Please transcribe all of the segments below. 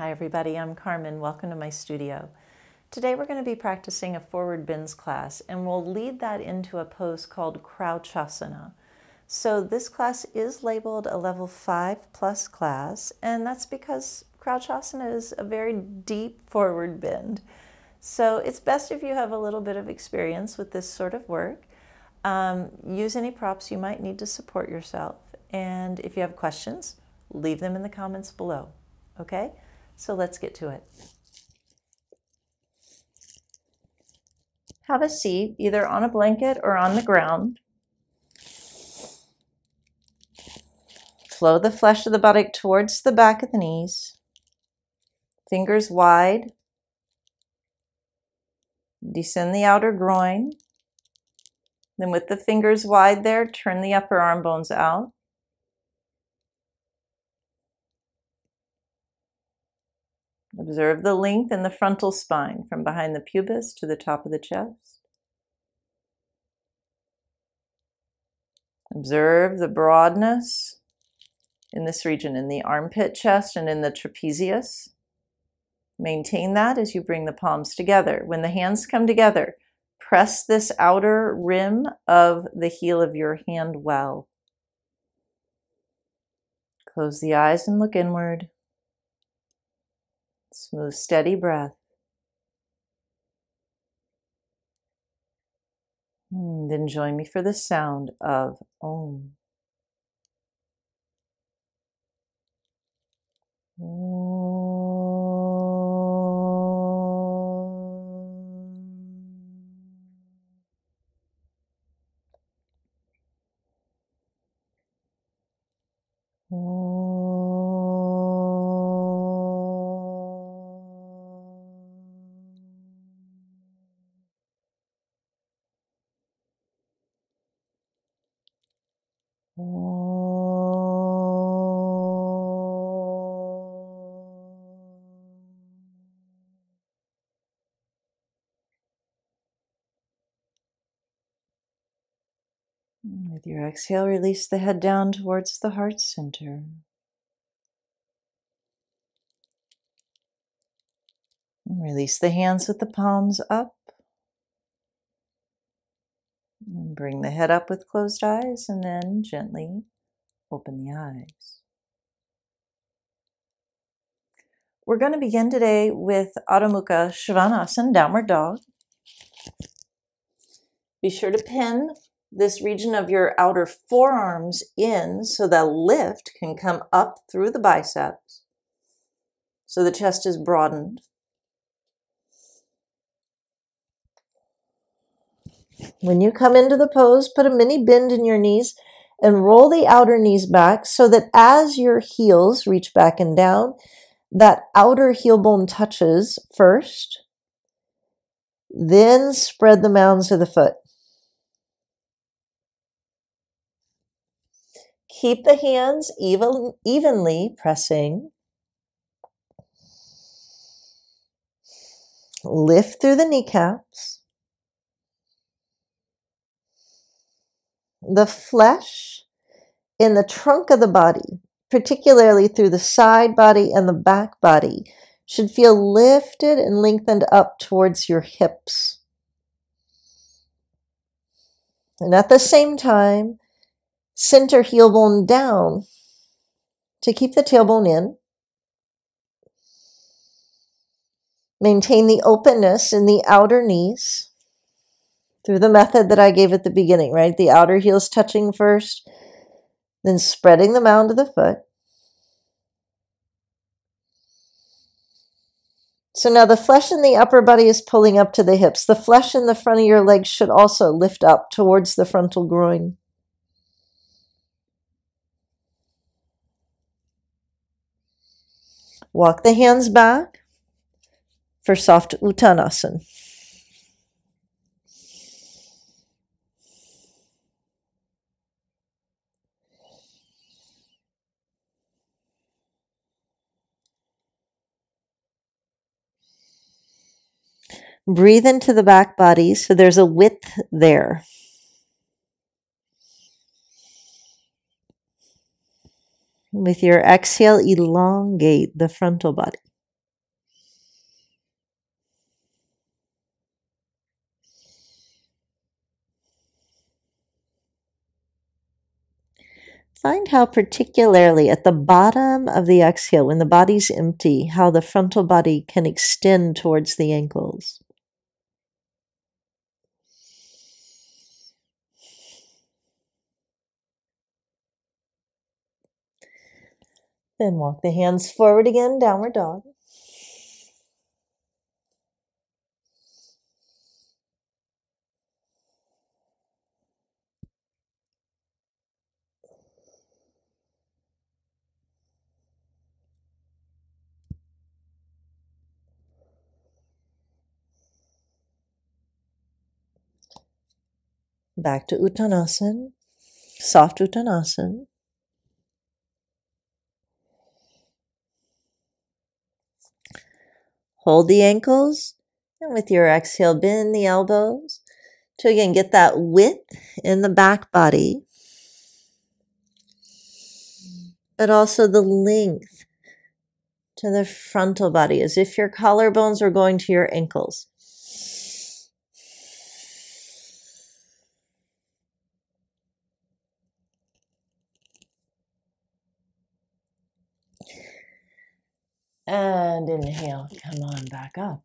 Hi everybody, I'm Carmen. Welcome to my studio. Today we're going to be practicing a forward bends class, and we'll lead that into a pose called Krounchasana. So this class is labeled a level 5+ class, and that's because Krounchasana is a very deep forward bend. So it's best if you have a little bit of experience with this sort of work. Use any props you might need to support yourself, and if you have questions, leave them in the comments below. Okay? So let's get to it. Have a seat either on a blanket or on the ground. Flow the flesh of the buttock towards the back of the knees. Fingers wide. Descend the outer groin. Then with the fingers wide there, turn the upper arm bones out. Observe the length in the frontal spine from behind the pubis to the top of the chest. Observe the broadness in this region, in the armpit chest and in the trapezius. Maintain that as you bring the palms together. When the hands come together, press this outer rim of the heel of your hand well. Close the eyes and look inward. Smooth, steady breath. Then join me for the sound of Om. With your exhale, release the head down towards the heart center. Release the hands with the palms up. And bring the head up with closed eyes, and then gently open the eyes. We're going to begin today with Adho Mukha Svanasana, downward dog. Be sure to pin this region of your outer forearms in so that lift can come up through the biceps, so the chest is broadened. When you come into the pose, put a mini bend in your knees and roll the outer knees back so that as your heels reach back and down, that outer heel bone touches first, then spread the mounds of the foot. Keep the hands evenly pressing. Lift through the kneecaps. The flesh in the trunk of the body, particularly through the side body and the back body, should feel lifted and lengthened up towards your hips. And at the same time, center heel bone down to keep the tailbone in. Maintain the openness in the outer knees through the method that I gave at the beginning, right? The outer heels touching first, then spreading the mound of the foot. So now the flesh in the upper body is pulling up to the hips. The flesh in the front of your legs should also lift up towards the frontal groin. Walk the hands back for soft Uttanasana. Breathe into the back body so there's a width there. With your exhale, elongate the frontal body. Find how particularly at the bottom of the exhale, when the body's empty, how the frontal body can extend towards the ankles. Then walk the hands forward again, downward dog. Back to Uttanasana, soft Uttanasana. Hold the ankles, and with your exhale, bend the elbows to again get that width in the back body, but also the length to the frontal body, as if your collarbones are going to your ankles. And inhale, come on back up.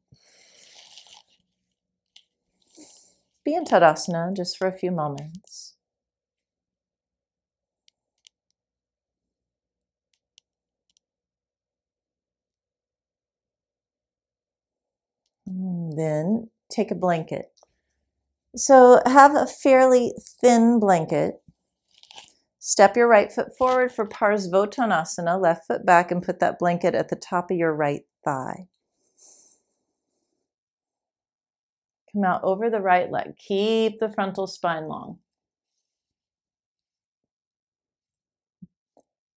Be in Tadasana just for a few moments. Then take a blanket. So have a fairly thin blanket. Step your right foot forward for Parsvottanasana, left foot back, and put that blanket at the top of your right thigh. Come out over the right leg. Keep the frontal spine long.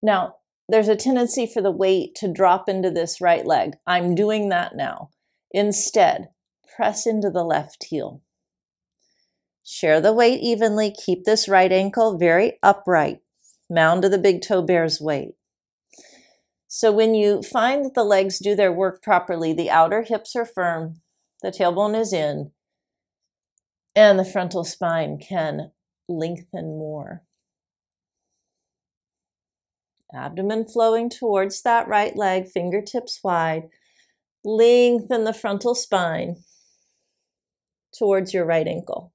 Now, there's a tendency for the weight to drop into this right leg. I'm doing that now. Instead, press into the left heel. Share the weight evenly. Keep this right ankle very upright. Mound of the big toe bears weight. So when you find that the legs do their work properly, the outer hips are firm, the tailbone is in, and the frontal spine can lengthen more. Abdomen flowing towards that right leg, fingertips wide. Lengthen the frontal spine towards your right ankle.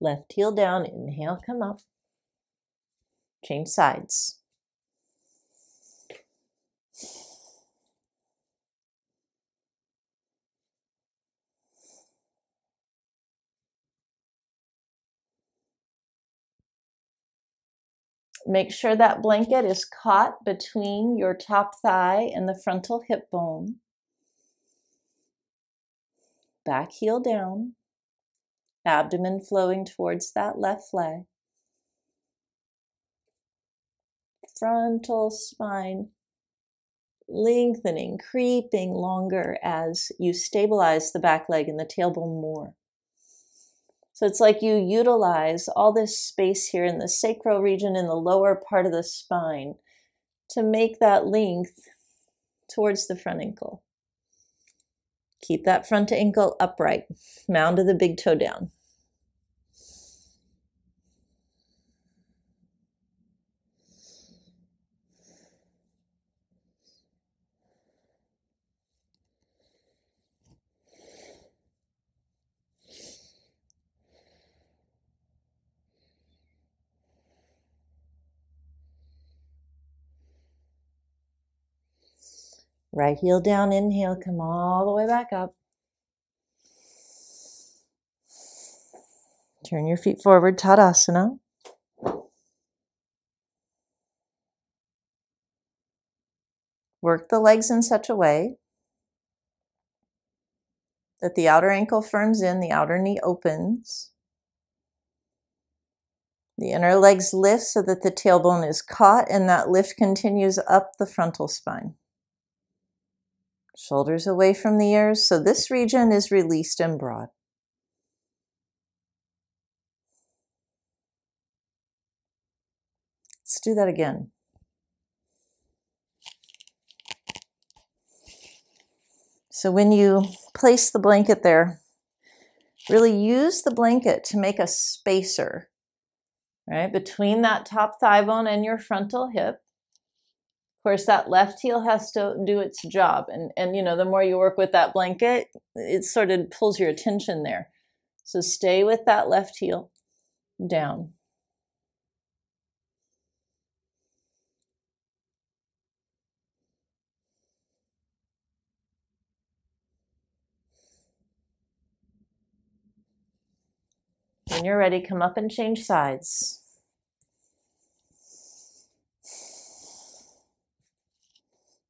Left heel down, inhale, come up. Change sides. Make sure that blanket is caught between your top thigh and the frontal hip bone. Back heel down. Abdomen flowing towards that left leg. Frontal spine lengthening, creeping longer as you stabilize the back leg and the tailbone more. So it's like you utilize all this space here in the sacral region in the lower part of the spine to make that length towards the front ankle. Keep that front ankle upright. Mound of the big toe down. Right heel down, inhale, come all the way back up. Turn your feet forward, Tadasana. Work the legs in such a way that the outer ankle firms in, the outer knee opens. The inner legs lift so that the tailbone is caught, and that lift continues up the frontal spine. Shoulders away from the ears, so this region is released and broad. do that again. So when you place the blanket there, really use the blanket to make a spacer, right, between that top thigh bone and your frontal hip. Of course, that left heel has to do its job. And you know, the more you work with that blanket, it sort of pulls your attention there. So stay with that left heel down. When you're ready, come up and change sides.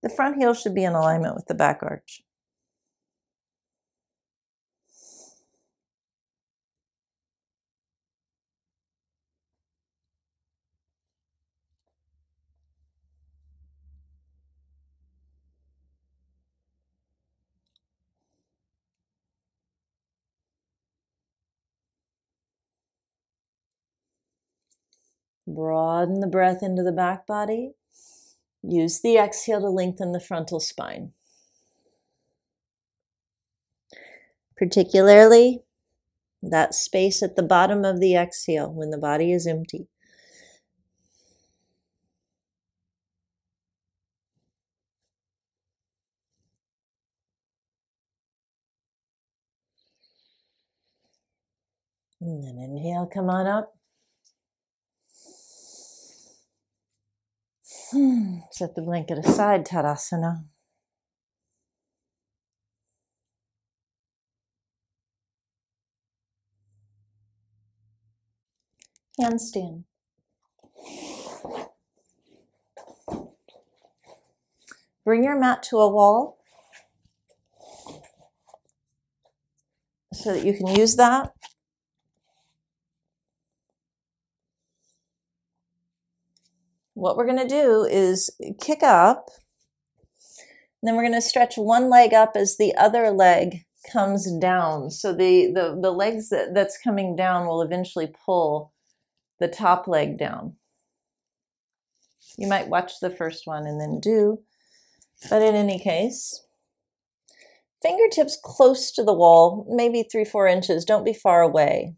The front heel should be in alignment with the back arch. Broaden the breath into the back body. Use the exhale to lengthen the frontal spine. Particularly that space at the bottom of the exhale when the body is empty. And then inhale, come on up. Set the blanket aside, Tadasana. Handstand. Bring your mat to a wall so that you can use that. What we're going to do is kick up, and then we're going to stretch one leg up as the other leg comes down. So the legs that's coming down will eventually pull the top leg down. You might watch the first one and then do, but in any case, fingertips close to the wall, maybe 3-4 inches. Don't be far away.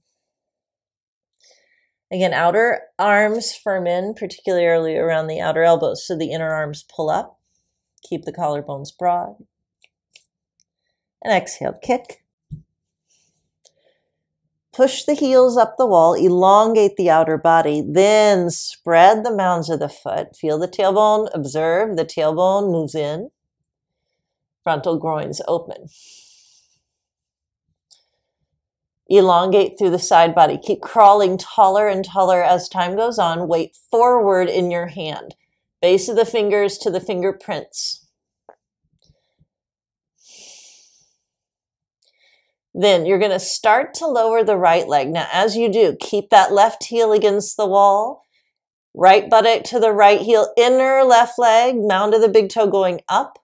Again, outer arms firm in, particularly around the outer elbows, so the inner arms pull up. Keep the collarbones broad. And exhale, kick. Push the heels up the wall, elongate the outer body, then spread the mounds of the foot. Feel the tailbone, observe the tailbone moves in. Frontal groins open. Elongate through the side body. Keep crawling taller and taller as time goes on. Weight forward in your hand. Base of the fingers to the fingerprints. Then you're going to start to lower the right leg. Now, as you do, keep that left heel against the wall. Right buttock to the right heel. Inner left leg, mound of the big toe going up.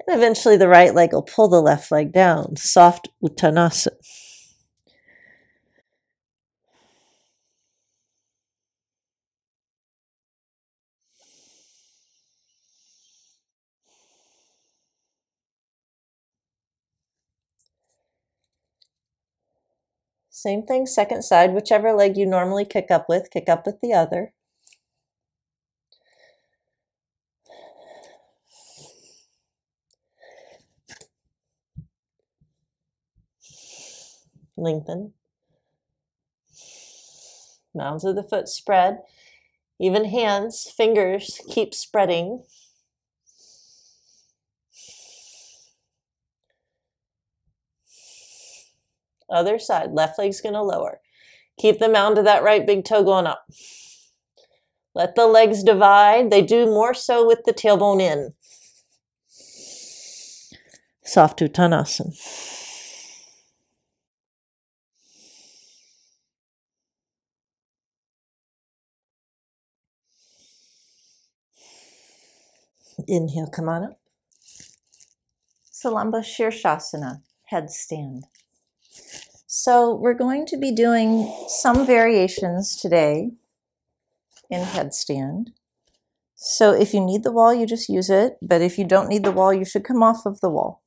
And eventually the right leg will pull the left leg down. Soft Uttanasana. Same thing, second side, whichever leg you normally kick up with the other. Lengthen. Mounds of the foot spread. Even hands, fingers keep spreading. Other side, left leg's going to lower. Keep the mound of that right big toe going up. Let the legs divide. They do more so with the tailbone in. Soft Uttanasana. Inhale, come on up. Salamba Sirsasana, headstand. So we're going to be doing some variations today in headstand. So if you need the wall, you just use it. But if you don't need the wall, you should come off of the wall.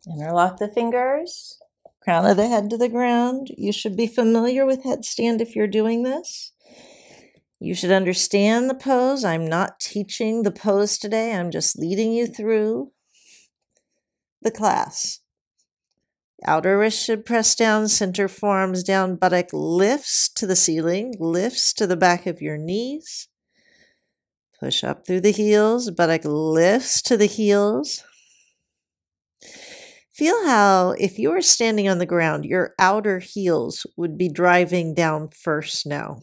Interlock the fingers, crown of the head to the ground. You should be familiar with headstand if you're doing this. You should understand the pose. I'm not teaching the pose today. I'm just leading you through the class. Outer wrist should press down, center forearms down, buttock lifts to the ceiling, lifts to the back of your knees. Push up through the heels, buttock lifts to the heels. Feel how, if you were standing on the ground, your outer heels would be driving down first now.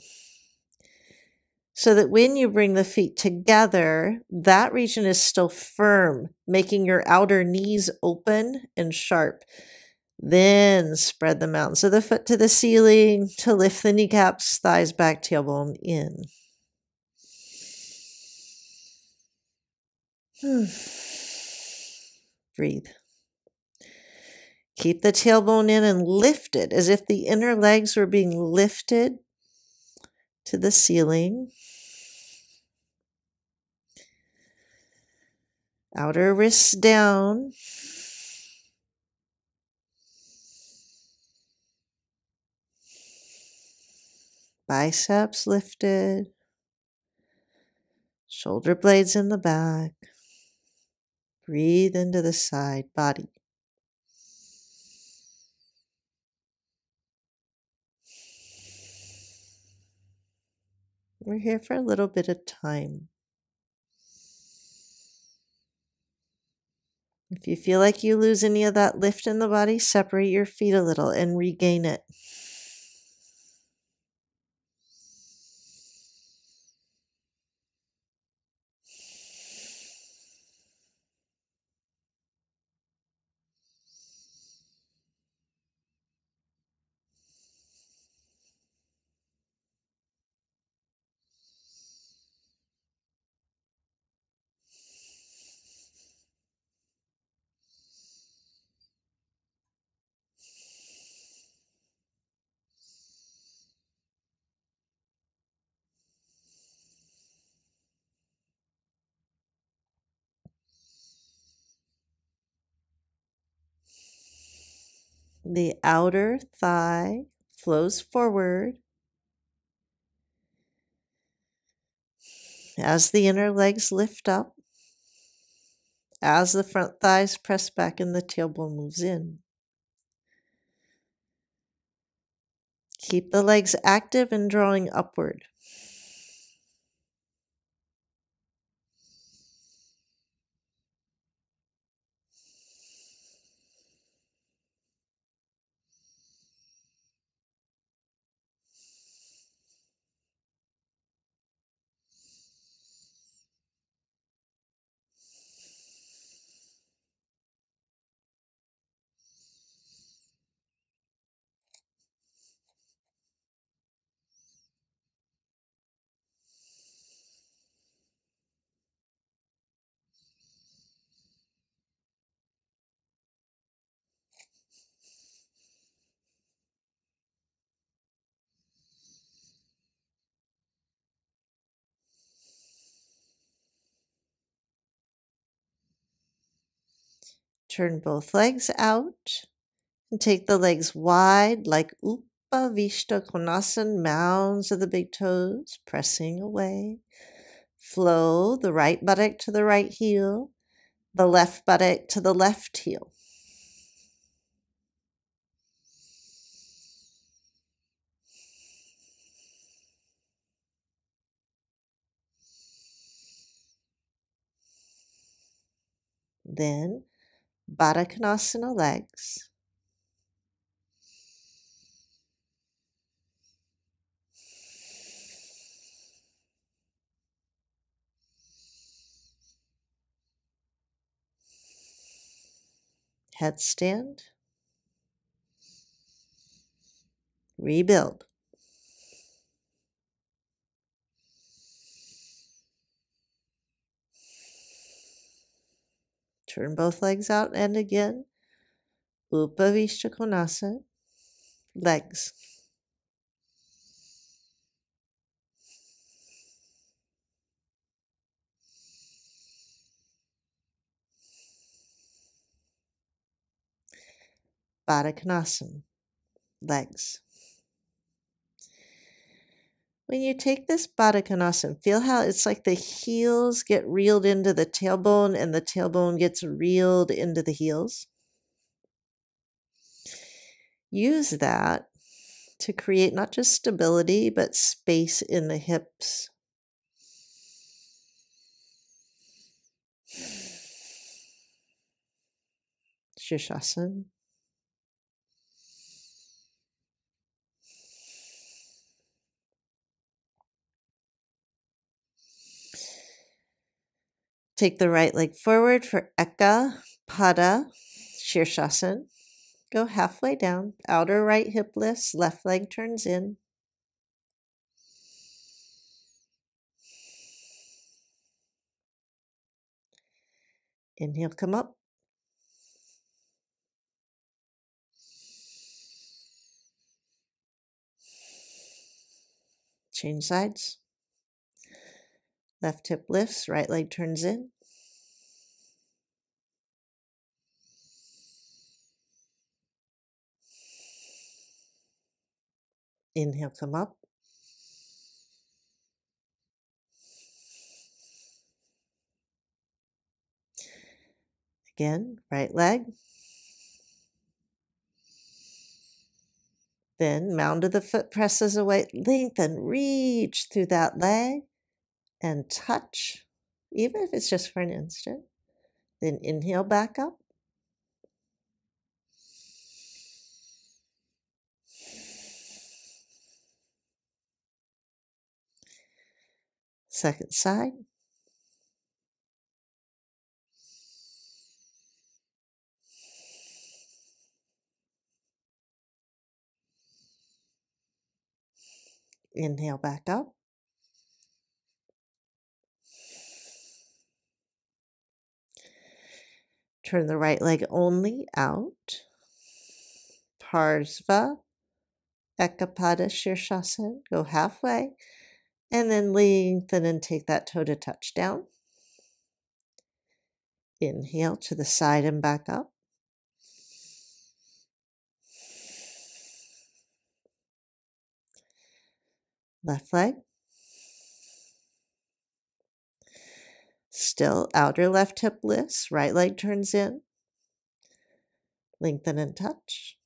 So that when you bring the feet together, that region is still firm, making your outer knees open and sharp. Then spread them out. So the foot to the ceiling to lift the kneecaps, thighs back, tailbone in. Breathe. Keep the tailbone in and lift it as if the inner legs were being lifted to the ceiling. Outer wrists down. Biceps lifted. Shoulder blades in the back. Breathe into the side body. We're here for a little bit of time. If you feel like you lose any of that lift in the body, separate your feet a little and regain it. The outer thigh flows forward as the inner legs lift up, as the front thighs press back and the tailbone moves in. Keep the legs active and drawing upward. Turn both legs out and take the legs wide like Upavishta Konasana, mounds of the big toes, pressing away. Flow the right buttock to the right heel, the left buttock to the left heel. Then Baddha Konasana legs. Headstand. Rebuild. Turn both legs out and again. Upavishta Konasana. Legs. Baddha Konasana. Legs. When you take this Baddha Konasana, feel how it's like the heels get reeled into the tailbone and the tailbone gets reeled into the heels. Use that to create not just stability, but space in the hips. Sirsasana. Take the right leg forward for Eka Pada Sirsasana. Go halfway down. Outer right hip lifts, left leg turns in. Inhale, come up. Change sides. Left hip lifts, right leg turns in. Inhale, come up. Again, right leg. Then mound of the foot presses away. Lengthen, reach through that leg and touch, even if it's just for an instant. Then inhale back up. Second side. Inhale back up. Turn the right leg only out. Parsva, Ekapada Sirsasana. Go halfway. And then lengthen and take that toe to touch down. Inhale to the side and back up. Left leg. Still outer left hip lifts, right leg turns in. Lengthen and touch.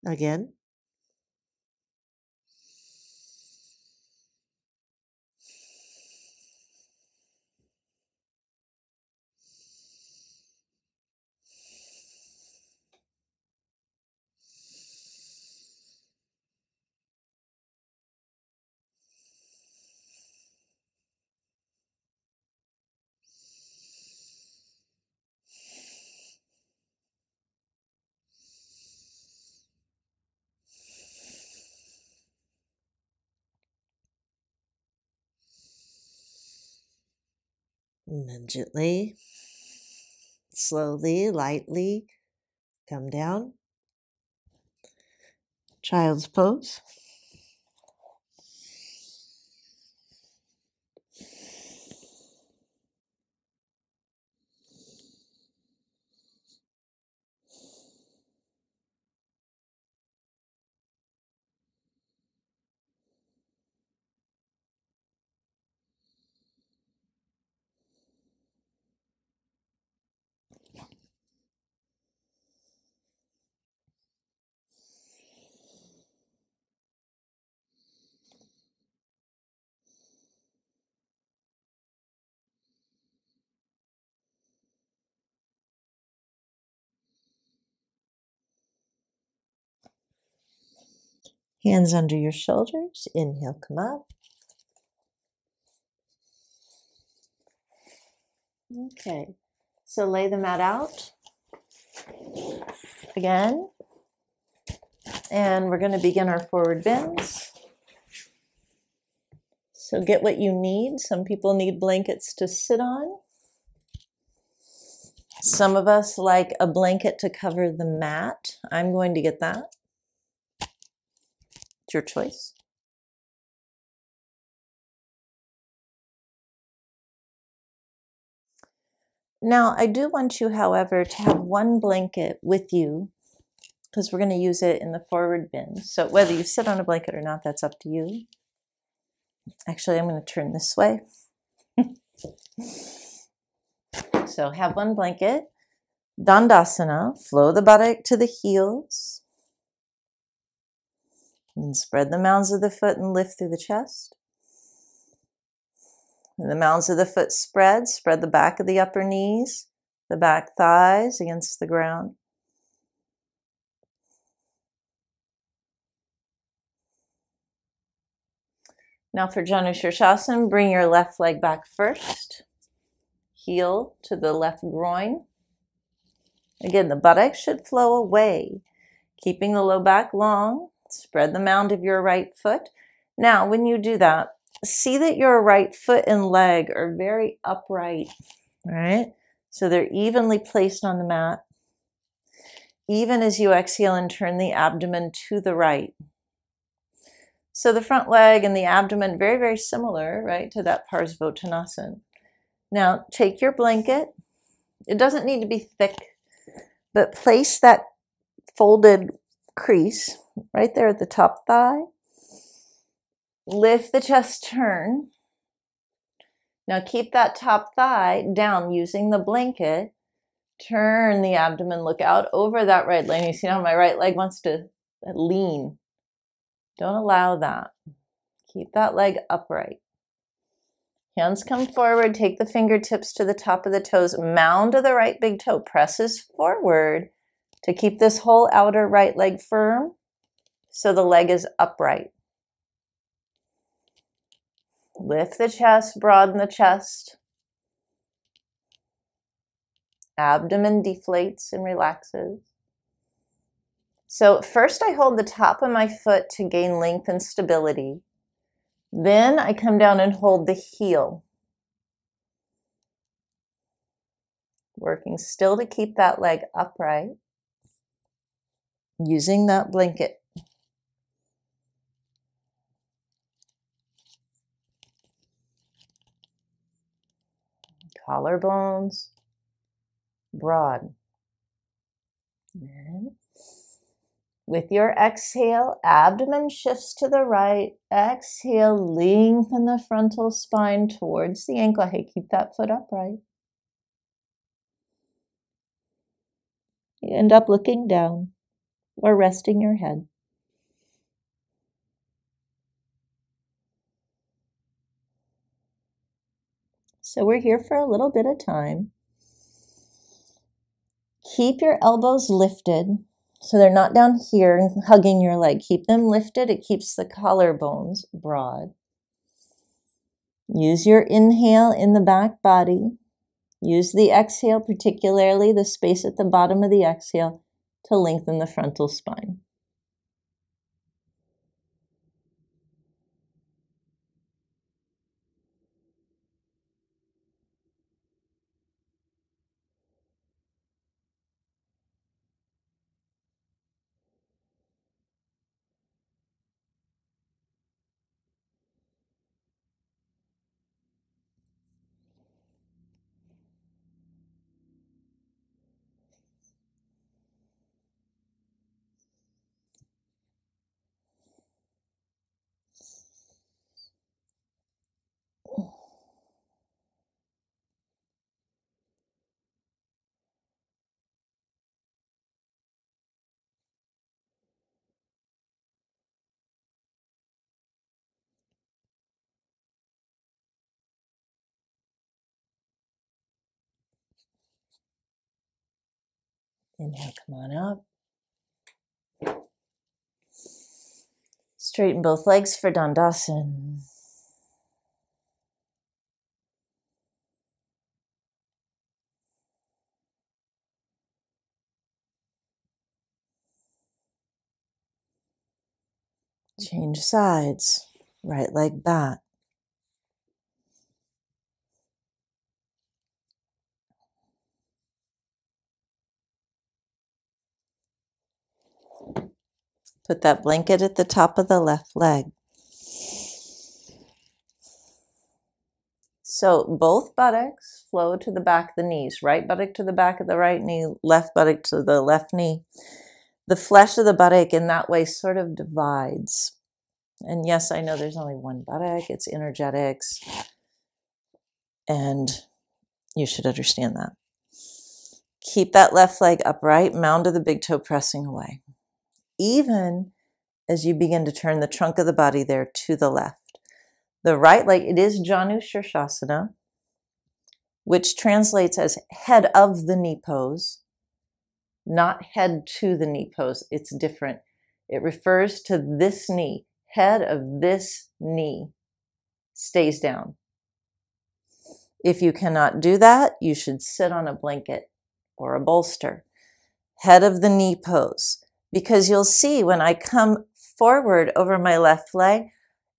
Again. And then gently, slowly, lightly come down. Child's pose. Hands under your shoulders. Inhale, come up. Okay, so lay the mat out. Again. And we're going to begin our forward bends. So get what you need. Some people need blankets to sit on. Some of us like a blanket to cover the mat. I'm going to get that. It's your choice. Now, I do want you, however, to have one blanket with you because we're going to use it in the forward bend. So whether you sit on a blanket or not, that's up to you. Actually, I'm going to turn this way. So have one blanket. Dandasana, flow the buttock to the heels. And spread the mounds of the foot and lift through the chest. And the mounds of the foot spread the back of the upper knees, the back thighs against the ground. Now for Janu Sirsasana, bring your left leg back first. Heel to the left groin. Again, the buttocks should flow away, keeping the low back long. Spread the mound of your right foot. Now, when you do that, see that your right foot and leg are very upright, all right? So they're evenly placed on the mat, even as you exhale and turn the abdomen to the right. So the front leg and the abdomen, very, very similar, right, to that Parsvottanasana. Now, take your blanket. It doesn't need to be thick, but place that folded crease right there at the top thigh. Lift the chest, turn. Now keep that top thigh down using the blanket. Turn the abdomen, look out over that right leg. You see how my right leg wants to lean. Don't allow that. Keep that leg upright. Hands come forward, take the fingertips to the top of the toes. Mound of the right big toe presses forward to keep this whole outer right leg firm so the leg is upright. Lift the chest, broaden the chest. Abdomen deflates and relaxes. So first I hold the top of my foot to gain length and stability. Then I come down and hold the heel. Working still to keep that leg upright. Using that blanket. Collarbones broad. And with your exhale, abdomen shifts to the right. Exhale, lengthen the frontal spine towards the ankle. Hey, keep that foot upright. You end up looking down or resting your head. So we're here for a little bit of time. Keep your elbows lifted so they're not down here hugging your leg. Keep them lifted. It keeps the collarbones broad. Use your inhale in the back body. Use the exhale, particularly the space at the bottom of the exhale, to lengthen the frontal spine. Inhale, come on up. Straighten both legs for Dandasana. Change sides. Right leg back. Put that blanket at the top of the left leg. So both buttocks flow to the back of the knees. Right buttock to the back of the right knee, left buttock to the left knee. The flesh of the buttock in that way sort of divides. And yes, I know there's only one buttock. It's energetics. And you should understand that. Keep that left leg upright, mound of the big toe pressing away. Even as you begin to turn the trunk of the body there to the left. The right leg, it is Janu Sirsasana, which translates as head of the knee pose, not head to the knee pose. It's different. It refers to this knee. Head of this knee stays down. If you cannot do that, you should sit on a blanket or a bolster. Head of the knee pose. Because you'll see when I come forward over my left leg,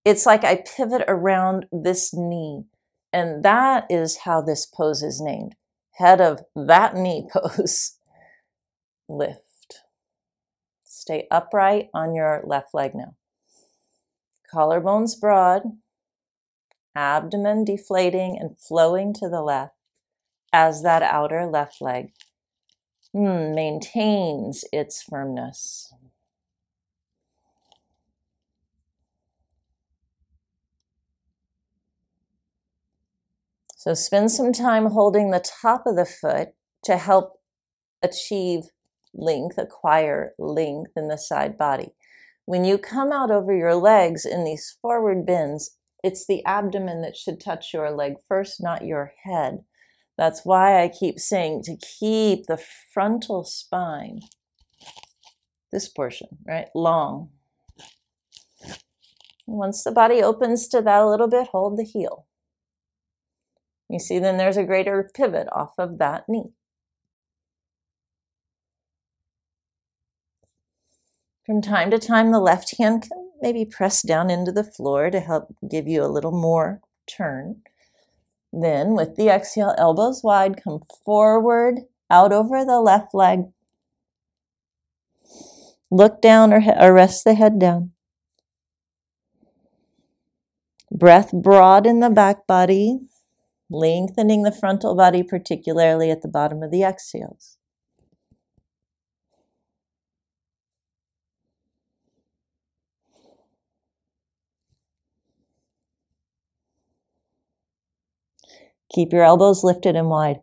it's like I pivot around this knee. And that is how this pose is named. Head of that knee pose. Lift. Stay upright on your left leg now. Collarbones broad. Abdomen deflating and flowing to the left as that outer left leg maintains its firmness. So spend some time holding the top of the foot to help achieve length, acquire length in the side body. When you come out over your legs in these forward bends, it's the abdomen that should touch your leg first, not your head. That's why I keep saying to keep the frontal spine, this portion, right, long. Once the body opens to that a little bit, hold the heel. You see, then there's a greater pivot off of that knee. From time to time, the left hand can maybe press down into the floor to help give you a little more turn. Then, with the exhale, elbows wide, come forward, out over the left leg. Look down or rest the head down. Breath broad in the back body, lengthening the frontal body, particularly at the bottom of the exhales. Keep your elbows lifted and wide.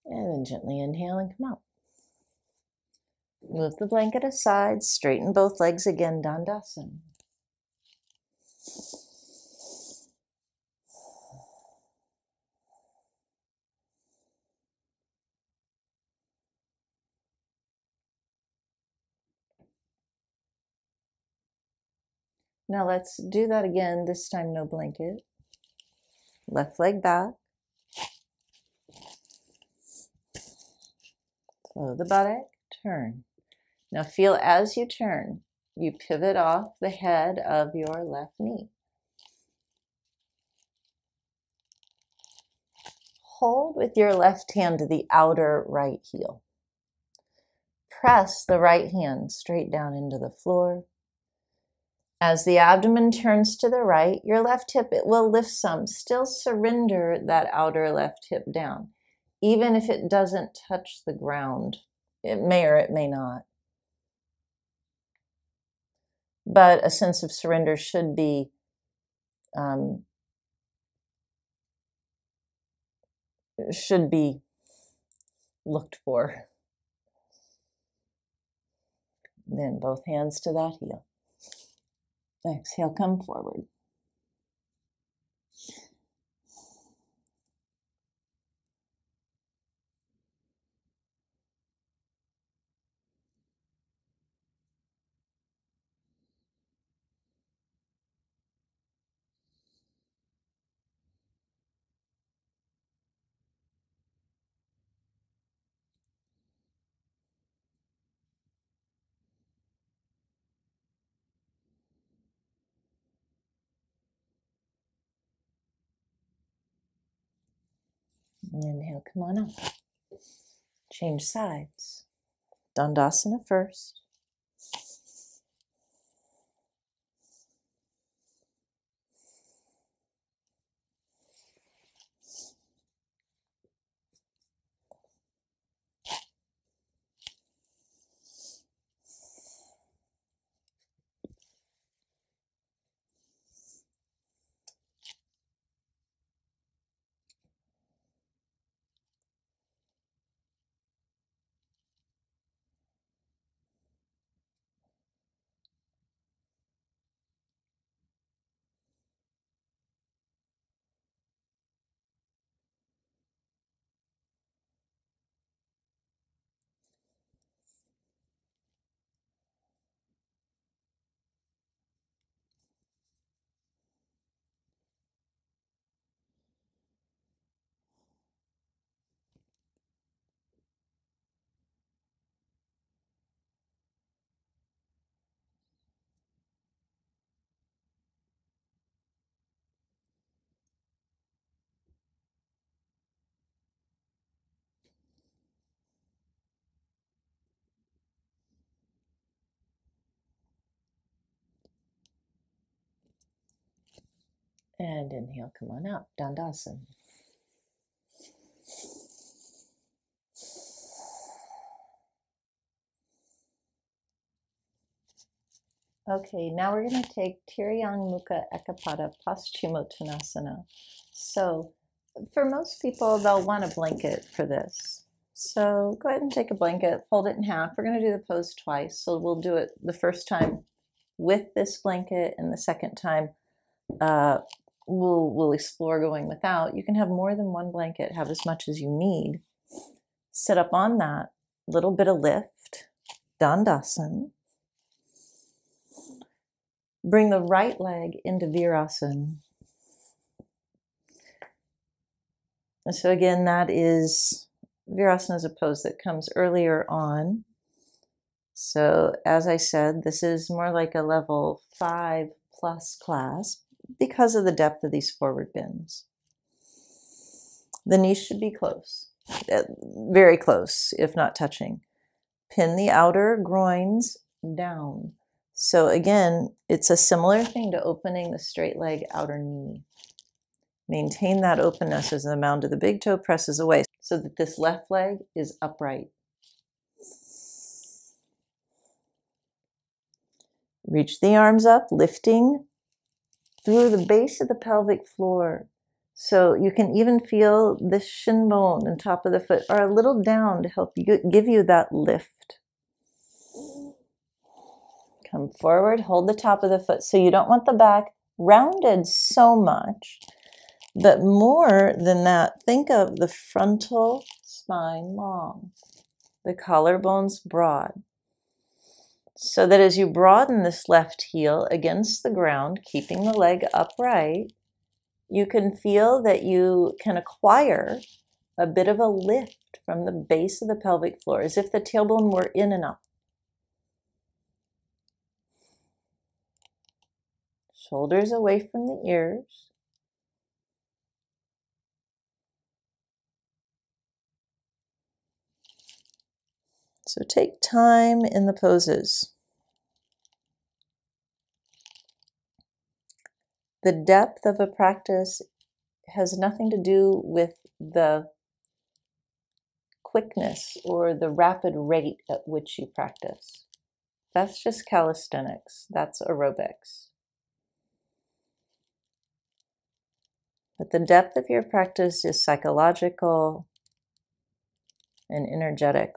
And then gently inhale and come out. Move the blanket aside, straighten both legs again, Dandasana. Now let's do that again, this time no blanket. Left leg back. Flow the buttock, turn. Now feel as you turn, you pivot off the head of your left knee. Hold with your left hand to the outer right heel. Press the right hand straight down into the floor. As the abdomen turns to the right, your left hip, it will lift some. Still surrender that outer left hip down, even if it doesn't touch the ground. It may or it may not. but a sense of surrender should be looked for. Then both hands to that heel. Exhale, come forward. Inhale, come on up. Change sides. Dandasana first. And inhale, come on up. Dandasana. Okay, now we're going to take Tiryang Mukha Ekapada Paschimottanasana. So for most people, they'll want a blanket for this. So go ahead and take a blanket, fold it in half. We're going to do the pose twice. So we'll do it the first time with this blanket, and the second time we'll explore going without. You can have more than one blanket, have as much as you need. Sit up on that, little bit of lift, Dandasana. Bring the right leg into Virasana. And so again, that is, Virasana is a pose that comes earlier on. So as I said, this is more like a level 5+ class because of the depth of these forward bends. The knees should be close, very close, if not touching. Pin the outer groins down. So again, it's a similar thing to opening the straight leg outer knee. Maintain that openness as the mound of the big toe presses away so that this left leg is upright. Reach the arms up, lifting through the base of the pelvic floor. So you can even feel the shin bone and top of the foot are a little down to help you give you that lift. Come forward, hold the top of the foot. So you don't want the back rounded so much, but more than that, think of the frontal spine long, the collarbones broad. So that as you broaden this left heel against the ground, keeping the leg upright, you can feel that you can acquire a bit of a lift from the base of the pelvic floor, as if the tailbone were in and up. Shoulders away from the ears. So take time in the poses. The depth of a practice has nothing to do with the quickness or the rapid rate at which you practice. That's just calisthenics. That's aerobics. But the depth of your practice is psychological and energetic.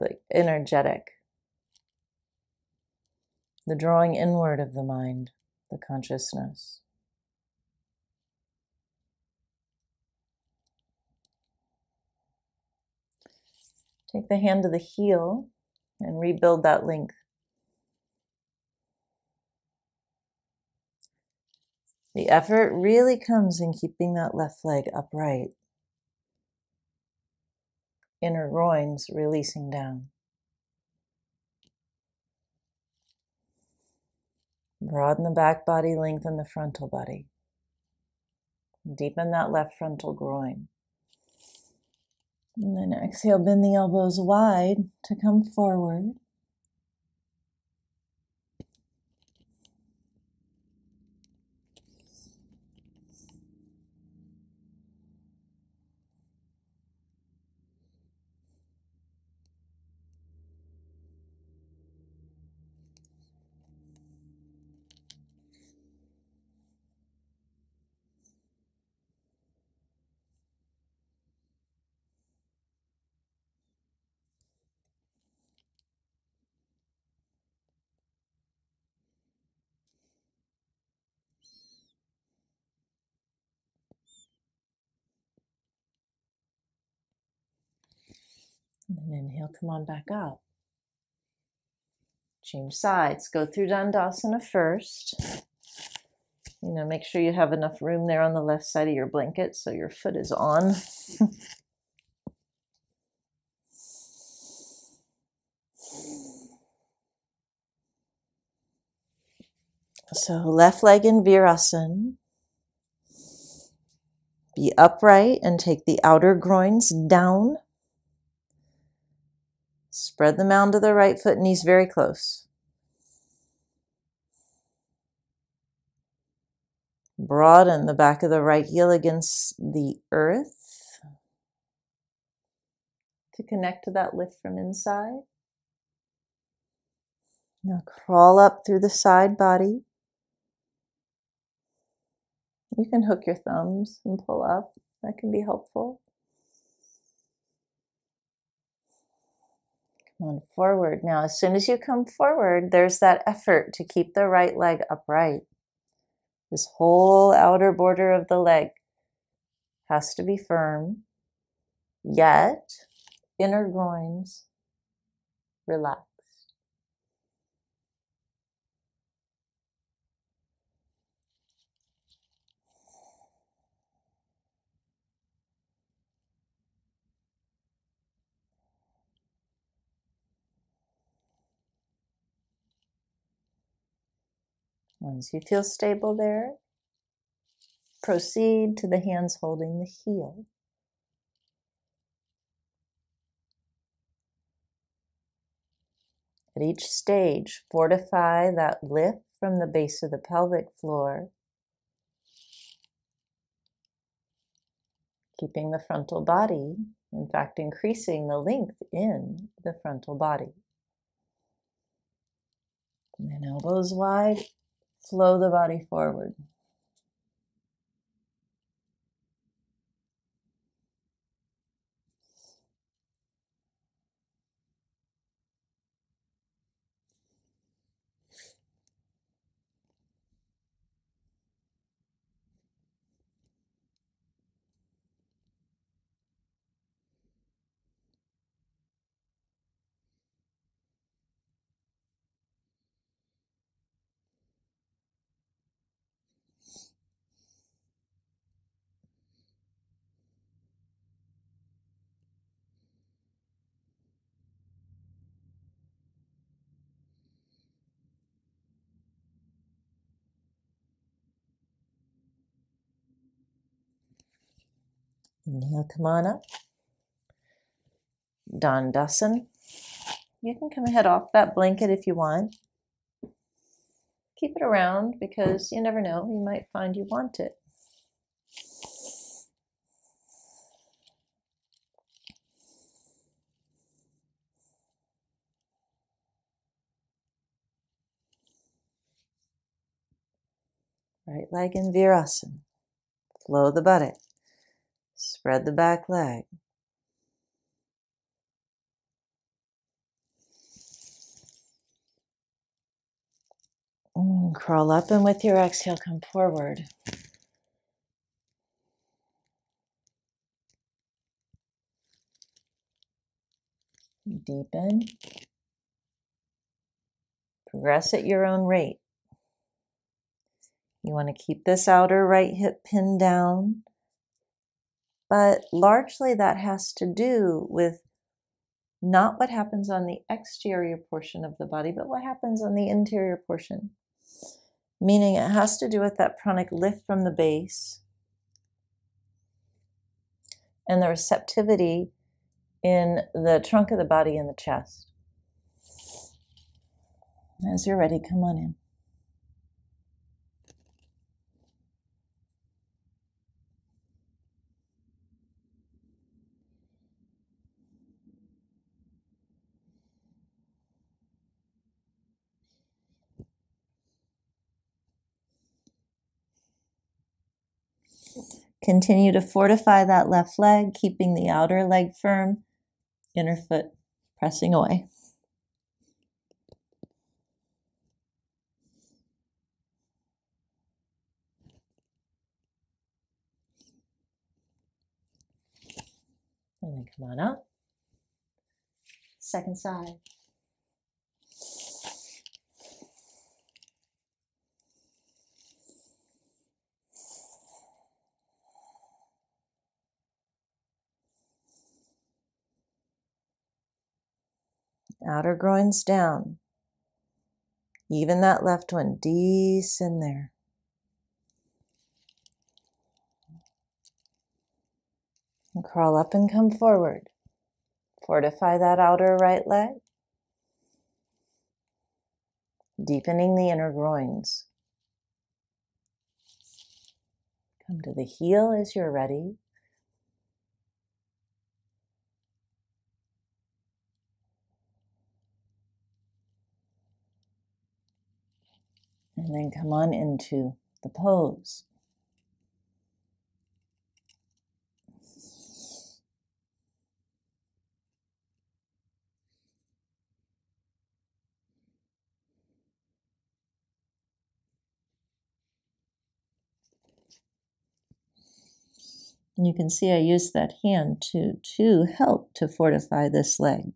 The drawing inward of the mind, the consciousness. Take the hand to the heel and rebuild that length. The effort really comes in keeping that left leg upright. Inner groins releasing down. Broaden the back body, lengthen the frontal body. Deepen that left frontal groin. And then exhale, bend the elbows wide to come forward. And then inhale, come on back up. Change sides. Go through Dandasana first. Make sure you have enough room there on the left side of your blanket so your foot is on. So left leg in Virasana. Be upright and take the outer groins down. Spread them out to the right foot, knees very close. Broaden the back of the right heel against the earth to connect to that lift from inside. Now crawl up through the side body. You can hook your thumbs and pull up. That can be helpful. Come on forward. Now, as soon as you come forward, there's that effort to keep the right leg upright. This whole outer border of the leg has to be firm, yet inner groins relaxed. Once you feel stable there, proceed to the hands holding the heel. At each stage, fortify that lift from the base of the pelvic floor, keeping the frontal body, in fact, increasing the length in the frontal body. And then elbows wide, flow the body forward. Inhale, come on up. Dandasana. You can come head off that blanket if you want. Keep it around because you never know, you might find you want it. Right leg in Virasana. Flow the buttock. Spread the back leg. Crawl up, and with your exhale, come forward. Deepen. Progress at your own rate. You want to keep this outer right hip pinned down, but largely that has to do with not what happens on the exterior portion of the body, but what happens on the interior portion. Meaning it has to do with that pranic lift from the base and the receptivity in the trunk of the body and the chest. As you're ready, come on in. Continue to fortify that left leg, keeping the outer leg firm, inner foot pressing away. And then come on up. Second side. Outer groins down. Even that left one, descend there. And crawl up and come forward. Fortify that outer right leg. Deepening the inner groins. Come to the heel as you're ready. And then come on into the pose. You can see I use that hand to help to fortify this leg,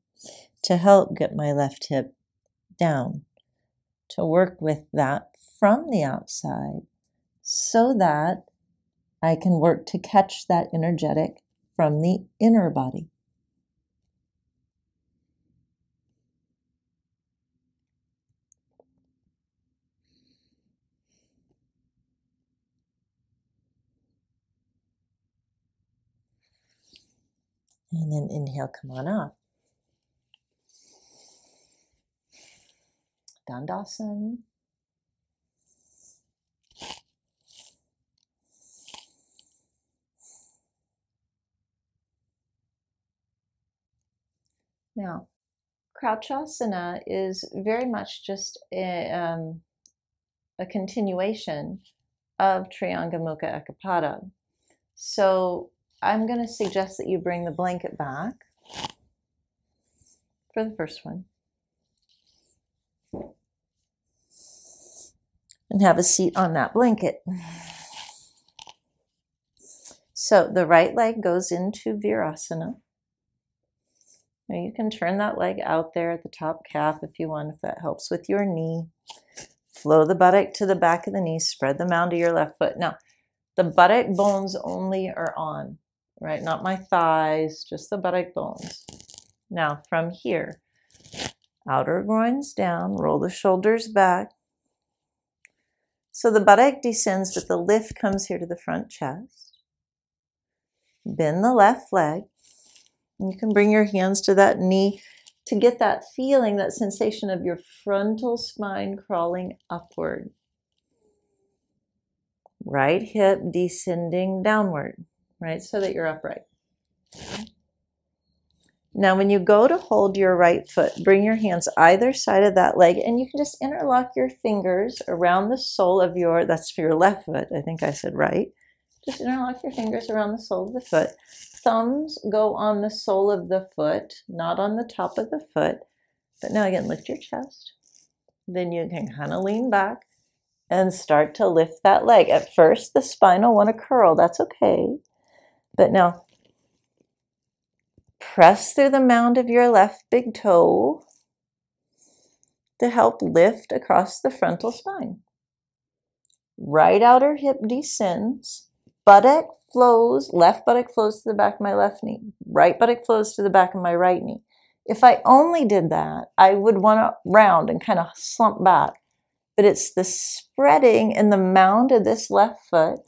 to help get my left hip down, to work with that from the outside so that I can work to catch that energetic from the inner body. And then inhale, come on up. Dandasana. Now, Krounchasana is very much just a continuation of Trianga Mukha Ekapada. So I'm going to suggest that you bring the blanket back for the first one. And have a seat on that blanket. So the right leg goes into Virasana. Now you can turn that leg out there at the top calf if you want, if that helps with your knee. Flow the buttock to the back of the knee. Spread them out to your left foot. Now, the buttock bones only are on, right? Not my thighs, just the buttock bones. Now, from here, outer groins down, roll the shoulders back. So the buttock descends, but the lift comes here to the front chest. Bend the left leg. You can bring your hands to that knee to get that feeling, that sensation of your frontal spine crawling upward. Right hip descending downward, right? So that you're upright. Now, when you go to hold your right foot, bring your hands either side of that leg, and you can just interlock your fingers around the sole of your, that's for your left foot, I think I said right. Just interlock your fingers around the sole of the foot. Thumbs go on the sole of the foot, not on the top of the foot. But now again, lift your chest. Then you can kind of lean back and start to lift that leg. At first, the spine will want to curl. That's okay. But now, press through the mound of your left big toe to help lift across the frontal spine. Right outer hip descends. Buttock flows, left buttock flows to the back of my left knee. Right buttock flows to the back of my right knee. If I only did that, I would want to round and kind of slump back. But it's the spreading in the mound of this left foot.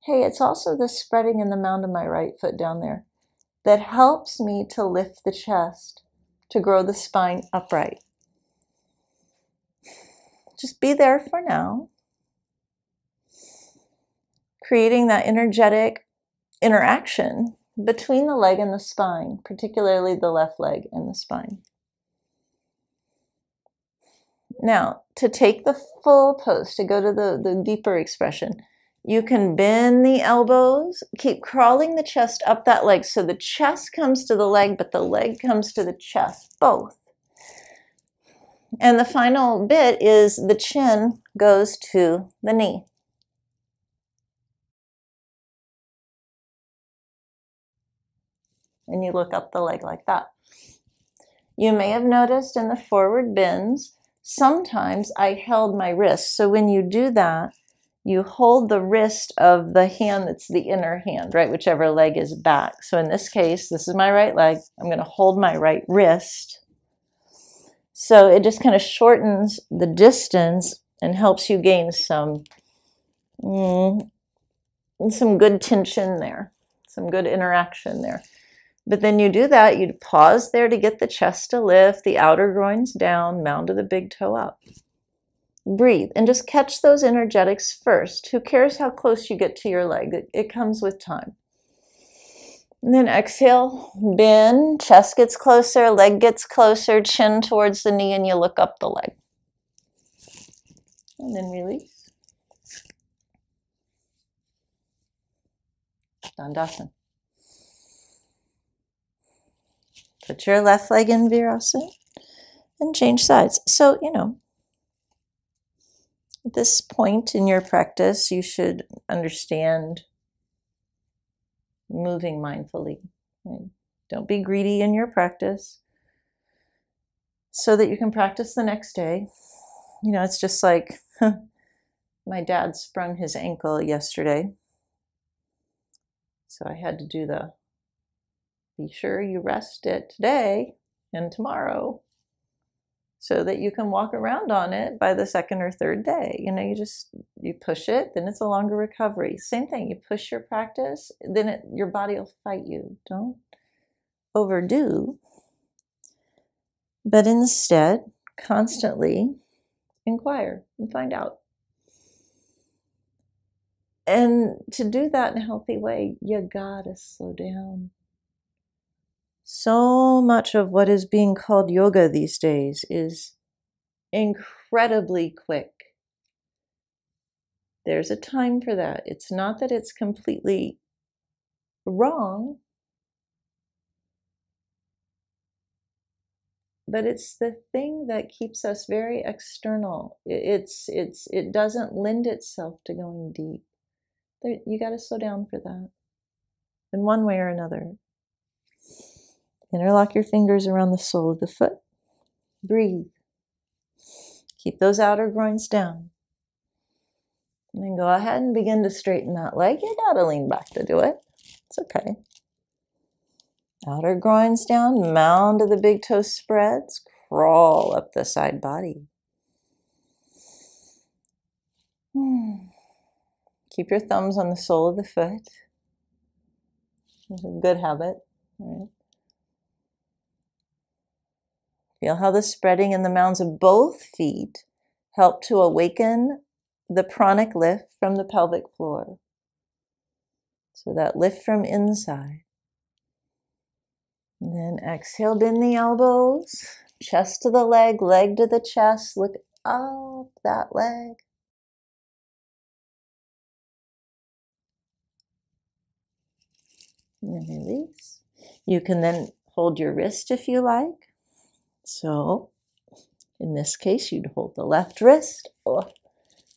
Hey, it's also the spreading in the mound of my right foot down there that helps me to lift the chest, to grow the spine upright. Just be there for now. Creating that energetic interaction between the leg and the spine, particularly the left leg and the spine. Now, to take the full pose, to go to the deeper expression, you can bend the elbows, keep crawling the chest up that leg so the chest comes to the leg, but the leg comes to the chest, both. And the final bit is the chin goes to the knee. And you look up the leg like that. You may have noticed in the forward bends, sometimes I held my wrist. So when you do that, you hold the wrist of the hand that's the inner hand, right? Whichever leg is back. So in this case, this is my right leg. I'm going to hold my right wrist. So it just kind of shortens the distance and helps you gain some good tension there, some good interaction there. But then you do that, you pause there to get the chest to lift, the outer groins down, mound of the big toe up. Breathe and just catch those energetics first. Who cares how close you get to your leg? It comes with time. And then exhale, bend, chest gets closer, leg gets closer, chin towards the knee, and you look up the leg. And then release. Dandasana. Put your left leg in Virasana and change sides. So, at this point in your practice, you should understand moving mindfully. Right? Don't be greedy in your practice so that you can practice the next day. It's just like my dad sprung his ankle yesterday. So I had to do be sure you rest it today and tomorrow so that you can walk around on it by the second or third day. You push it, then it's a longer recovery. Same thing, you push your practice, then your body will fight you. Don't overdo, but instead, constantly inquire and find out. And to do that in a healthy way, you gotta slow down. So much of what is being called yoga these days is incredibly quick. There's a time for that. It's not that it's completely wrong, but it's the thing that keeps us very external. It doesn't lend itself to going deep. You got to slow down for that in one way or another. Interlock your fingers around the sole of the foot. Breathe. Keep those outer groins down. And then go ahead and begin to straighten that leg. You gotta lean back to do it. It's okay. Outer groins down, mound of the big toe spreads, crawl up the side body. Keep your thumbs on the sole of the foot. It's a good habit. Right? Feel how the spreading in the mounds of both feet help to awaken the pranic lift from the pelvic floor. So that lift from inside. And then exhale, bend the elbows, chest to the leg, leg to the chest. Look up that leg. And then release. You can then hold your wrist if you like. So in this case, you'd hold the left wrist. Oh,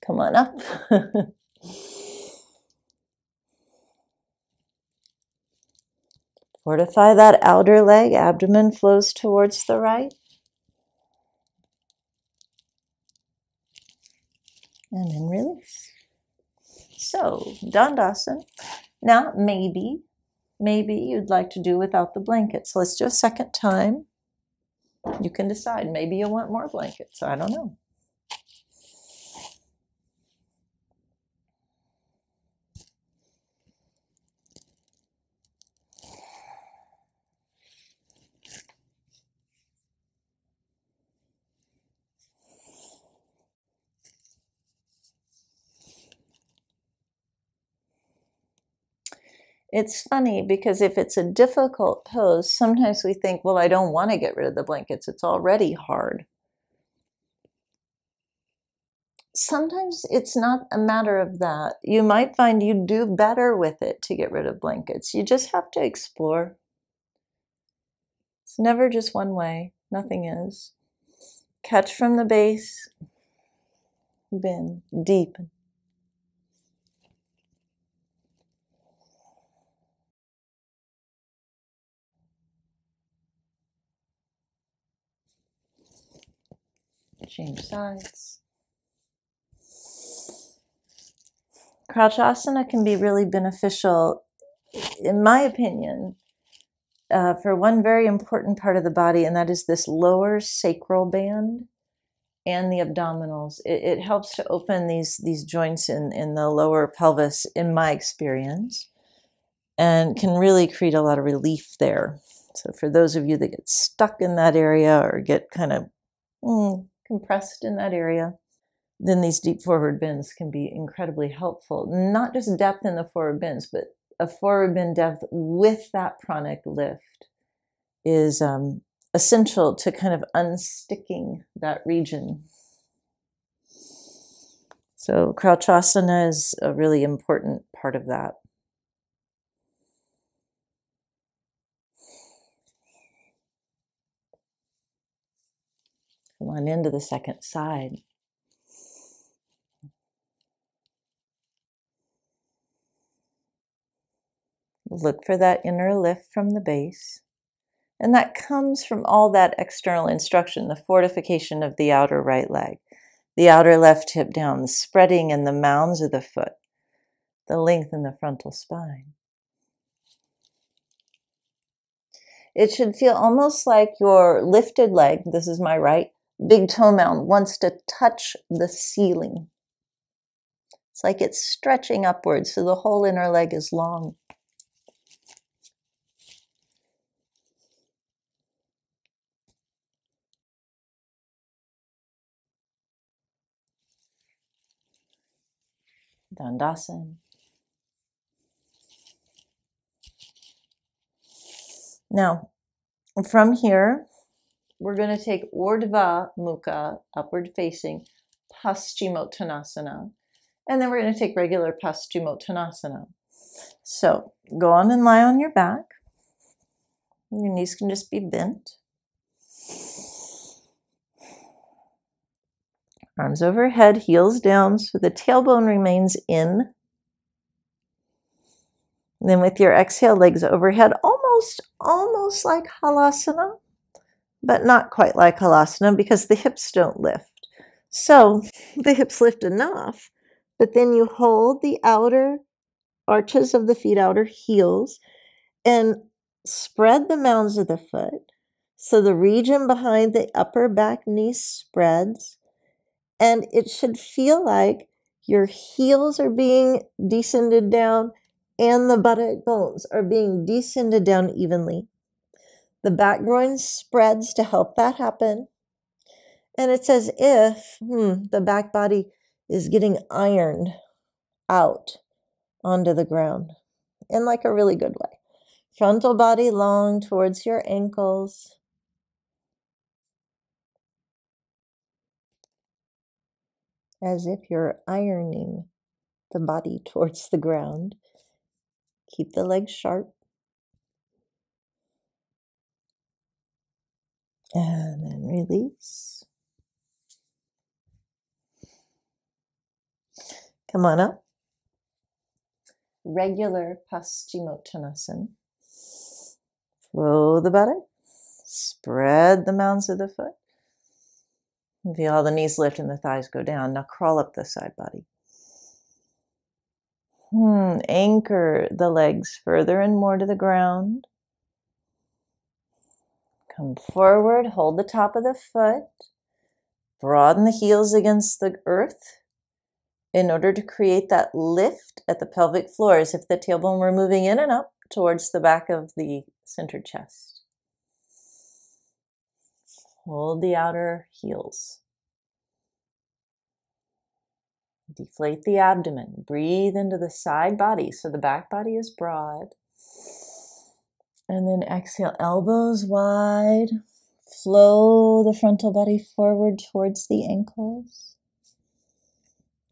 come on up. Fortify that outer leg. Abdomen flows towards the right. And then release. So, Dandasana. Now, maybe you'd like to do without the blanket. So let's do a second time. You can decide. Maybe you want more blankets. I don't know. It's funny because if it's a difficult pose, sometimes we think, well, I don't want to get rid of the blankets. It's already hard. Sometimes it's not a matter of that. You might find you do better with it to get rid of blankets. You just have to explore. It's never just one way. Nothing is. Catch from the base. Bend. Deepen. Change sides. Krounchasana can be really beneficial, in my opinion, for one very important part of the body, and that is this lower sacral band and the abdominals. It helps to open these joints in the lower pelvis, in my experience, and can really create a lot of relief there. So for those of you that get stuck in that area or get kind of compressed in that area, then these deep forward bends can be incredibly helpful. Not just depth in the forward bends, but a forward bend depth with that pranic lift is essential to kind of unsticking that region. So Krounchasana is a really important part of that. Come on into the second side. Look for that inner lift from the base. And that comes from all that external instruction, the fortification of the outer right leg, the outer left hip down, the spreading and the mounds of the foot, the length in the frontal spine. It should feel almost like your lifted leg, this is my right, big toe mound, wants to touch the ceiling. It's like it's stretching upwards, so the whole inner leg is long. Dandasana. Now, from here, we're going to take Urdhva Mukha, upward facing, Paschimottanasana, and then we're going to take regular Paschimottanasana. So go on and lie on your back. Your knees can just be bent. Arms overhead, heels down, so the tailbone remains in. And then with your exhale, legs overhead, almost like halasana, but not quite like halasana because the hips don't lift. So the hips lift enough, but then you hold the outer arches of the feet, outer heels, and spread the mounds of the foot. So the region behind the upper back knee spreads, and it should feel like your heels are being descended down and the buttock bones are being descended down evenly. The back groin spreads to help that happen. And it's as if the back body is getting ironed out onto the ground in like a really good way. Frontal body long towards your ankles. As if you're ironing the body towards the ground. Keep the legs sharp. And then release. Come on up. Regular Paschimottanasana. Flow the belly. Spread the mounds of the foot. Feel the knees lift and the thighs go down. Now crawl up the side body. Anchor the legs further and more to the ground. Come forward, hold the top of the foot. Broaden the heels against the earth in order to create that lift at the pelvic floor, as if the tailbone were moving in and up towards the back of the centered chest. Hold the outer heels. Deflate the abdomen. Breathe into the side body so the back body is broad. And then exhale, elbows wide. Flow the frontal body forward towards the ankles.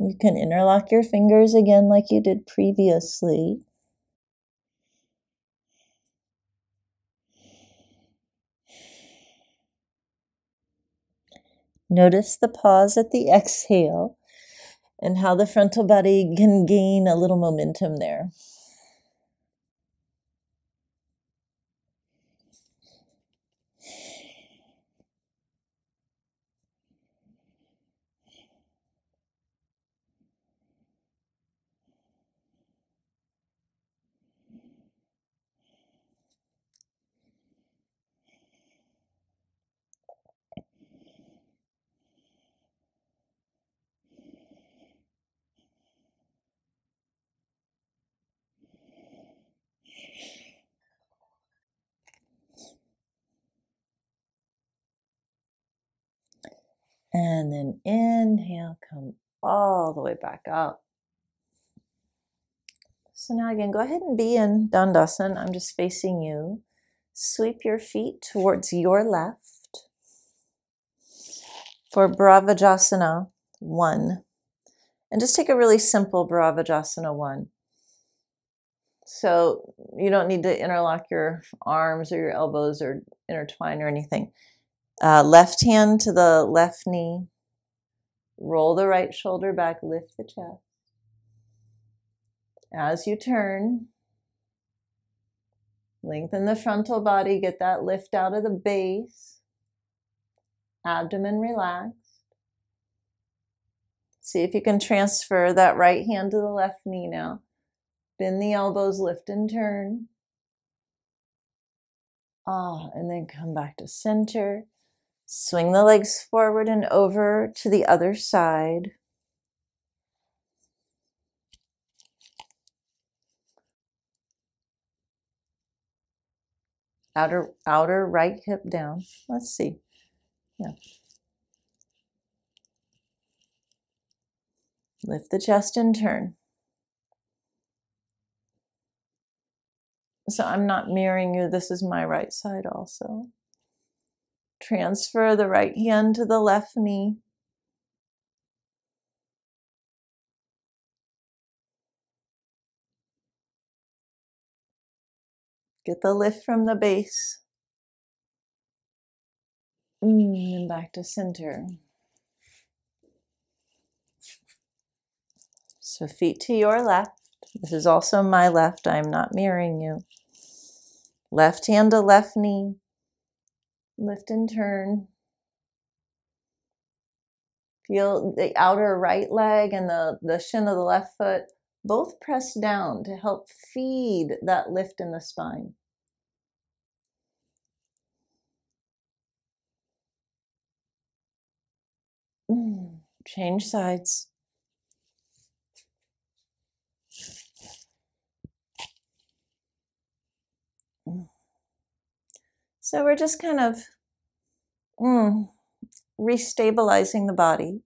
You can interlock your fingers again like you did previously. Notice the pause at the exhale and how the frontal body can gain a little momentum there. And then inhale, come all the way back up. So now again, go ahead and be in Dandasana. I'm just facing you. Sweep your feet towards your left. For Bhavajasana 1. And just take a really simple Bhavajasana 1. So you don't need to interlock your arms or your elbows or intertwine or anything. Left hand to the left knee. Roll the right shoulder back, lift the chest. As you turn, lengthen the frontal body, get that lift out of the base. Abdomen relaxed. See if you can transfer that right hand to the left knee now. Bend the elbows, lift and turn. And then come back to center. Swing the legs forward and over to the other side. Outer right hip down. Let's see. Yeah. Lift the chest and turn. So I'm not mirroring you. This is my right side also. Transfer the right hand to the left knee. Get the lift from the base. And back to center. So feet to your left. This is also my left. I'm not mirroring you. Left hand to left knee. Lift and turn. Feel the outer right leg and the shin of the left foot both press down to help feed that lift in the spine. Change sides. So we're just kind of restabilizing the body.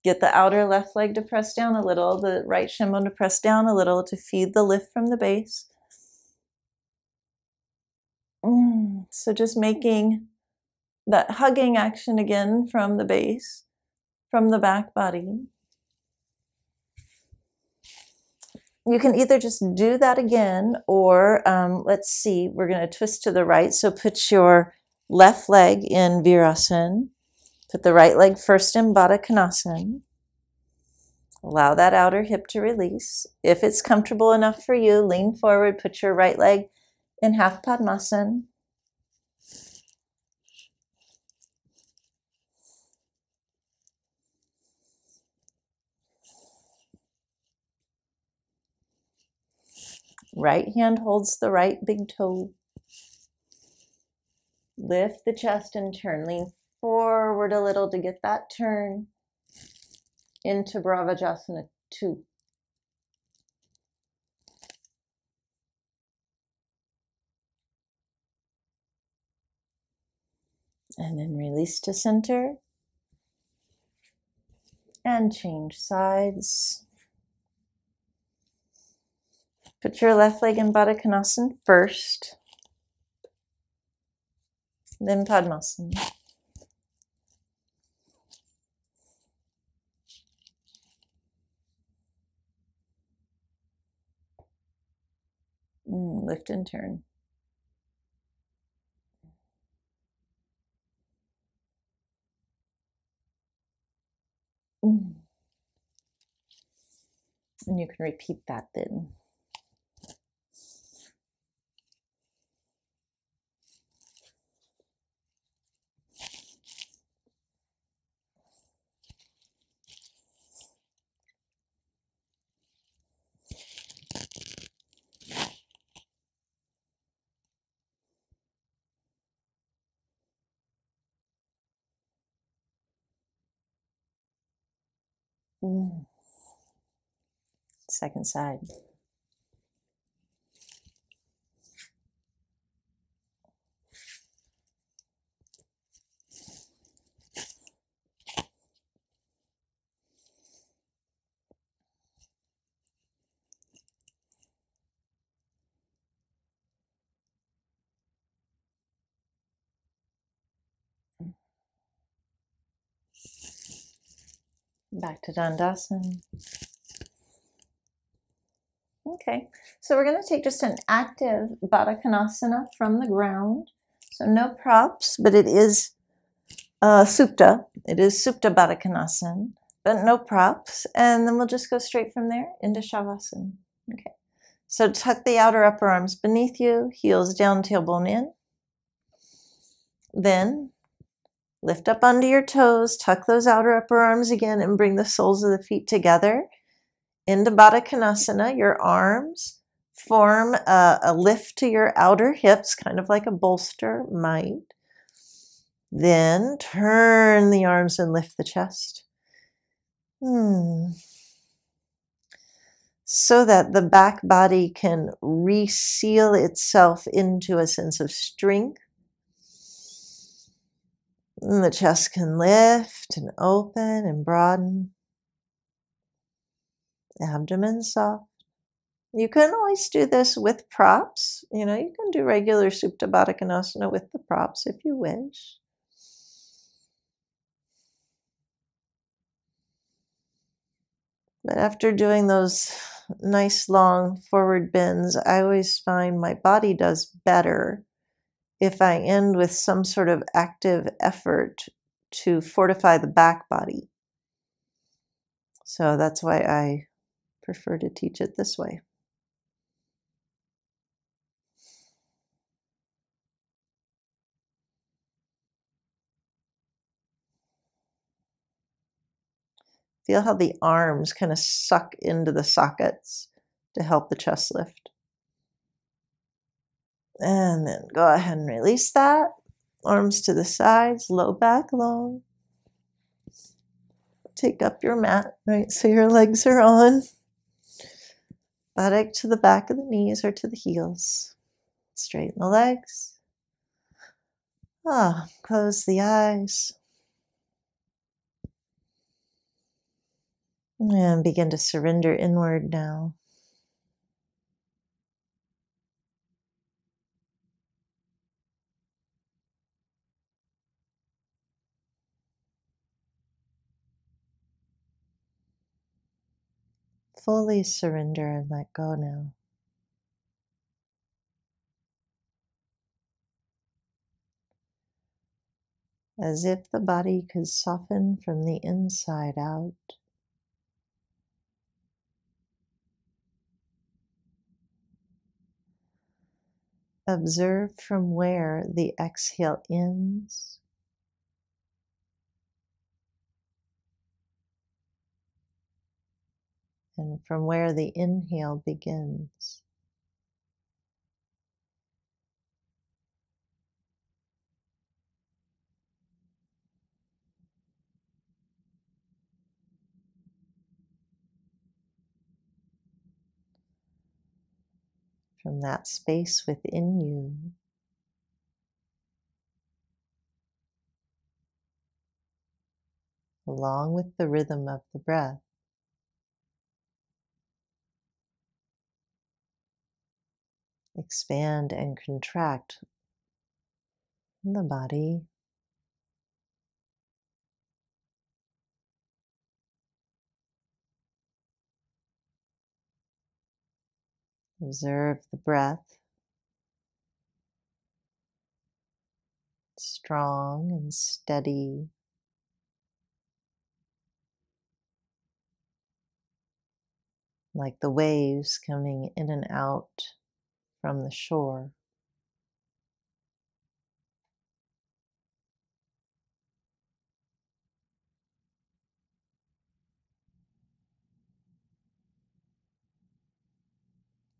Get the outer left leg to press down a little, the right shin bone to press down a little to feed the lift from the base. So just making that hugging action again from the base, from the back body. You can either just do that again, or let's see, we're going to twist to the right. So put your left leg in Virasana. Put the right leg first in Baddha Konasana. Allow that outer hip to release. If it's comfortable enough for you, lean forward, put your right leg in half Padmasana. Right hand holds the right big toe. Lift the chest and turn. Lean forward a little to get that turn into Bravajasana 2. And then release to center. And change sides. Put your left leg in Baddha Konasana first. Then Padmasana. Lift and turn. And you can repeat that then. Second side. Back to Dandasana. Okay, so we're going to take just an active Baddha Konasana from the ground. So no props, but it is Supta. It is Supta Baddha Konasana, but no props. And then we'll just go straight from there into Shavasana. Okay, so tuck the outer upper arms beneath you, heels down, tailbone in. Then lift up onto your toes, tuck those outer upper arms again, and bring the soles of the feet together. Into Baddha Konasana, your arms form a lift to your outer hips, kind of like a bolster might. Then turn the arms and lift the chest. So that the back body can reseal itself into a sense of strength. And the chest can lift and open and broaden. Abdomen soft. You can always do this with props. You can do regular Supta Baddha Konasana with the props if you wish. But after doing those nice long forward bends, I always find my body does better if I end with some sort of active effort to fortify the back body. So that's why I prefer to teach it this way. Feel how the arms kind of suck into the sockets to help the chest lift. And then go ahead and release that. Arms to the sides, low back long. Take up your mat, right? So your legs are on. Buttock to the back of the knees or to the heels. Straighten the legs. Close the eyes. And begin to surrender inward now. fully surrender and let go now. As if the body could soften from the inside out. Observe from where the exhale ends and from where the inhale begins. From that space within you, along with the rhythm of the breath, expand and contract the body. Observe the breath, strong and steady, like the waves coming in and out from the shore.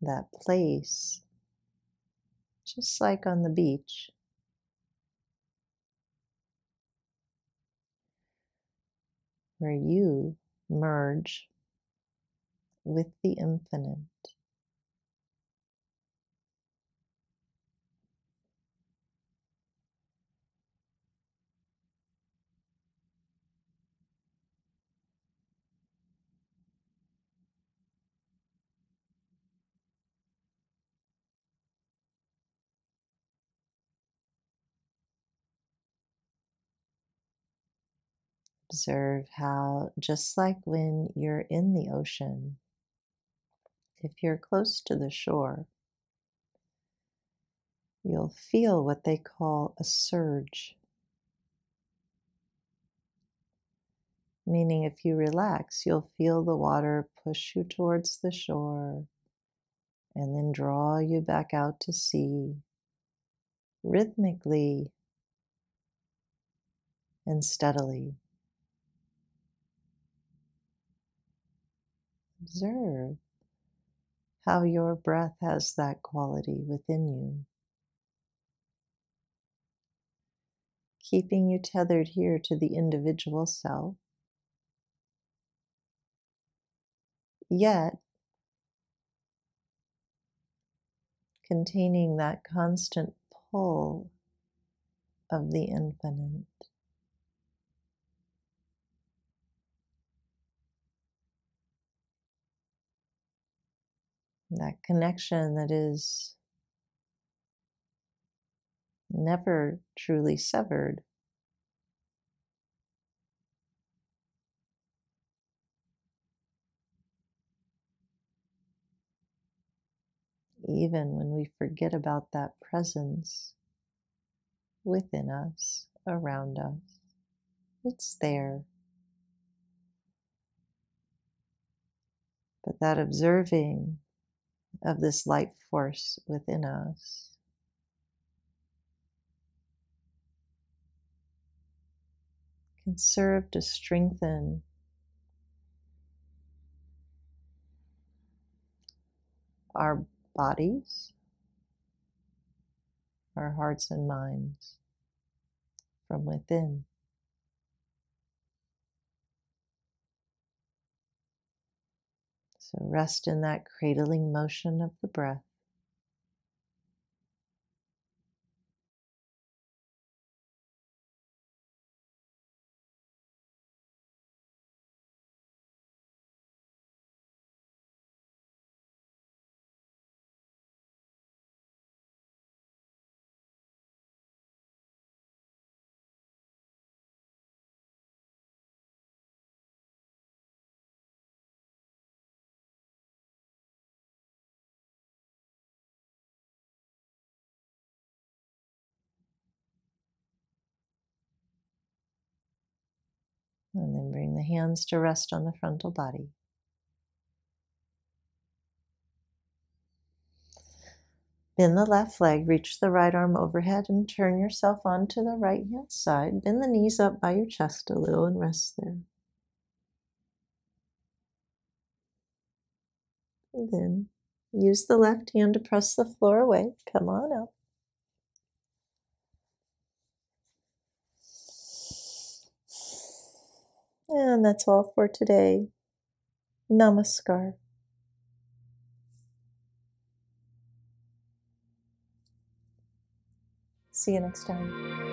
That place, just like on the beach, where you merge with the infinite. Observe how, just like when you're in the ocean, if you're close to the shore, you'll feel what they call a surge. Meaning, if you relax, you'll feel the water push you towards the shore and then draw you back out to sea, rhythmically and steadily. Observe how your breath has that quality within you, keeping you tethered here to the individual self, yet containing that constant pull of the infinite. That connection that is never truly severed. Even when we forget about that presence within us, around us, it's there. But that observing of this life force within us can serve to strengthen our bodies, our hearts and minds from within. So rest in that cradling motion of the breath. And then bring the hands to rest on the frontal body. Bend the left leg, reach the right arm overhead, and turn yourself onto the right hand side. Bend the knees up by your chest a little and rest there. And then use the left hand to press the floor away. Come on up. And that's all for today. Namaskar. See you next time.